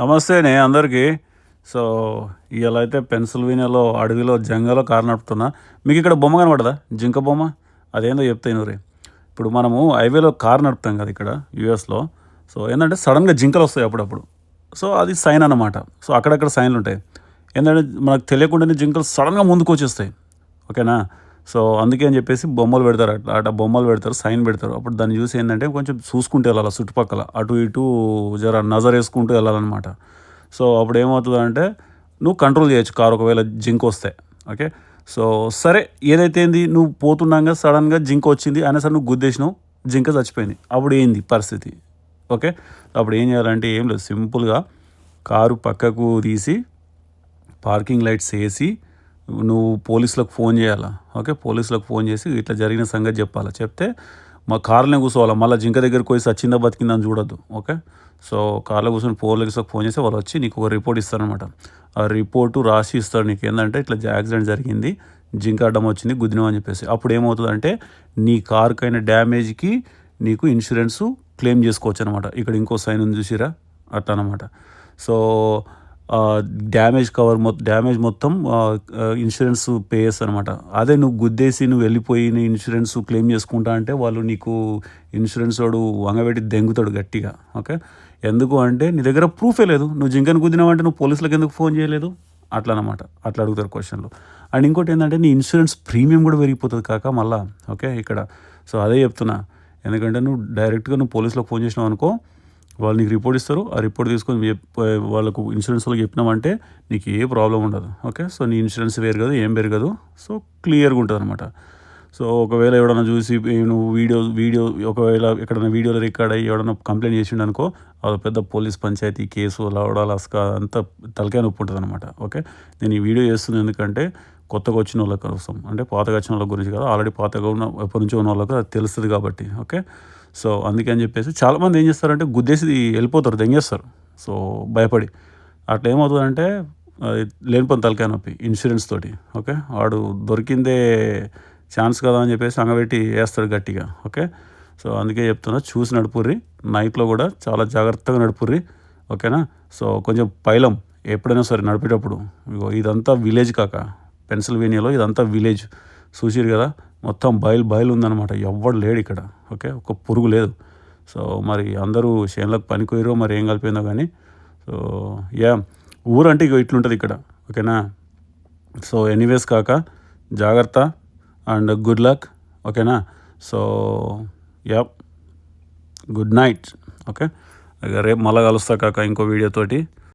నమస్తేనే అందరికీ. సో, ఇయాల అయితే పెన్సిల్వేనియాలో అడవిలో జంగలో కారు నడుపుతున్నా. మీకు ఇక్కడ బొమ్మ కనపడదా? జింక బొమ్మ. అదేందో చెప్తా ఇనుర్రి. ఇప్పుడు మనము హైవేలో కారు నడుపుతాం కదా ఇక్కడ యూఎస్లో. సో ఏంటంటే సడన్గా జింకలు వస్తాయి అప్పుడప్పుడు. సో అది సైన్ అన్నమాట. సో అక్కడక్కడ సైన్లు ఉంటాయి. ఏంటంటే మనకు తెలియకుండానే జింకలు సడన్గా ముందుకు వచ్చేస్తాయి. ఓకేనా. సో అందుకే అని చెప్పేసి బొమ్మలు పెడతారు, అట్లా అట్లా బొమ్మలు పెడతారు, సైన్ పెడతారు. అప్పుడు దాన్ని చూసి ఏంటంటే కొంచెం చూసుకుంటూ వెళ్ళాలి, చుట్టుపక్కల అటు ఇటు జర నజర్ వేసుకుంటూ వెళ్ళాలన్నమాట. సో అప్పుడు ఏమవుతుందంటే నువ్వు కంట్రోల్ చేయొచ్చు కారు ఒకవేళ జింక్ వస్తే. ఓకే. సో సరే, ఏదైతే ఏంది, నువ్వు పోతున్నాగా సడన్గా జింక వచ్చింది అయినా సరే నువ్వు గుద్దేసినావు, జింక చచ్చిపోయింది. అప్పుడు ఏంది పరిస్థితి? ఓకే. అప్పుడు ఏం చేయాలంటే ఏం లేదు, సింపుల్గా కారు పక్కకు తీసి పార్కింగ్ లైట్స్ వేసి నువ్వు పోలీసులకు ఫోన్ చేయాలా. ఓకే. పోలీసులకు ఫోన్ చేసి ఇట్లా జరిగిన సంగతి చెప్పాలా. చెప్తే మా కార్లోనే కూర్చోవాలా, మళ్ళీ జింక దగ్గరికి పోయి సచ్చిందా బతికిందా అని చూడొద్దు. ఓకే. సో కార్లో కూర్చొని పోలీసులకు ఫోన్ చేసి వాళ్ళు వచ్చి నీకు ఒక రిపోర్ట్ ఇస్తారనమాట. ఆ రిపోర్టు రాసి ఇస్తారు నీకు, ఏంటంటే ఇట్లా యాక్సిడెంట్ జరిగింది, జింక అడ్డం వచ్చింది, గుద్దినాం అని చెప్పేసి. అప్పుడు ఏమవుతుందంటే నీ కారుకైన డ్యామేజ్కి నీకు ఇన్సూరెన్స్ క్లెయిమ్ చేసుకోవచ్చు అనమాట. ఇక్కడ ఇంకో సైన్ ఉంది చూసిరా, అట్లా అనమాట. సో డ్యామేజ్ మొత్తం ఇన్సూరెన్స్ పే చేస్తారనమాట. అదే నువ్వు గుద్దేసి నువ్వు వెళ్ళిపోయి నీ ఇన్సూరెన్స్ క్లెయిమ్ చేసుకుంటా అంటే వాళ్ళు నీకు ఇన్సూరెన్స్ వాడు వంగబెట్టి దెంగుతాడు గట్టిగా. ఓకే. ఎందుకు అంటే నీ దగ్గర ప్రూఫే లేదు, నువ్వు జింకను గుద్దినావు అంటే నువ్వు పోలీసులకు ఎందుకు ఫోన్ చేయలేదు, అట్లా అనమాట. అట్లా అడుగుతారు క్వశ్చన్లు. అండ్ ఇంకోటి ఏంటంటే నీ ఇన్సూరెన్స్ ప్రీమియం కూడా పెరిగిపోతుంది కాక మళ్ళా. ఓకే ఇక్కడ. సో అదే చెప్తున్నా, ఎందుకంటే నువ్వు డైరెక్ట్గా నువ్వు పోలీసులకు ఫోన్ చేసినావు అనుకో, వాళ్ళు నీకు రిపోర్ట్ ఇస్తారు. ఆ రిపోర్ట్ తీసుకొని వాళ్ళకు ఇన్సూరెన్స్ వాళ్ళకి చెప్పినామంటే నీకు ఏ ప్రాబ్లం ఉండదు. ఓకే. సో నీ ఇన్సూరెన్స్ పెరగదు, ఏం పెరగదు. సో క్లియర్గా ఉంటుంది అనమాట. సో ఒకవేళ ఎవడన్నా చూసి నువ్వు వీడియో ఒకవేళ ఎక్కడైనా వీడియోలో రికార్డ్ అయ్యి ఎవడన్నా కంప్లైంట్ చేసిండు అనుకో, అది పెద్ద పోలీస్ పంచాయతీ కేసు లవడాలు అసక అంతా తలకాయ నొప్పి ఉంటుంది అనమాట. ఓకే. నేను ఈ వీడియో చేస్తుంది ఎందుకంటే కొత్తగా వచ్చిన వాళ్ళ కోసం, అంటే పాతగా వచ్చిన వాళ్ళ గురించి కాదు, ఆల్రెడీ పాతగా ఉన్న ఎప్పటి నుంచో ఉన్న వాళ్ళకి అది తెలుస్తుంది కాబట్టి. ఓకే. సో అందుకని చెప్పేసి చాలామంది ఏం చేస్తారంటే గుద్దేసి వెళ్ళిపోతారు, దెంగేస్తారు. సో భయపడి అట్లా ఏమవుతుందంటే లేనిపోయిన తలకాయ నొప్పి ఇన్సూరెన్స్ తోటి. ఓకే. వాడు దొరికిందే ఛాన్స్ కదా అని చెప్పేసి అంగబెట్టి వేస్తాడు గట్టిగా. ఓకే. సో అందుకే చెప్తున్నా, చూసి నడుపుర్రి, నైట్లో కూడా చాలా జాగ్రత్తగా నడుపుర్రి. ఓకేనా. సో కొంచెం పైలం ఎప్పుడైనా సరే నడిపేటప్పుడు. ఇదంతా విలేజ్ కాక, పెన్సిల్వేనియాలో ఇదంతా విలేజ్ చూసిరు కదా, మొత్తం బయలు ఉందన్నమాట. ఎవ్వడు లేడు ఇక్కడ. ఓకే. ఒక పురుగు లేదు. సో మరి అందరూ చేనులకు పనికోయిరో మరి ఏం కలిపోయిందో కానీ. సో ఊరంటే ఇక ఇట్లుంటుంది ఇక్కడ. ఓకేనా. సో ఎనీవేస్ కాక జాగ్రత్త అండ్ గుడ్ లక్. ఓకేనా. So good night. ఓకే. రేపు మళ్ళీ కలుస్తా కాక ఇంకో వీడియోతోటి.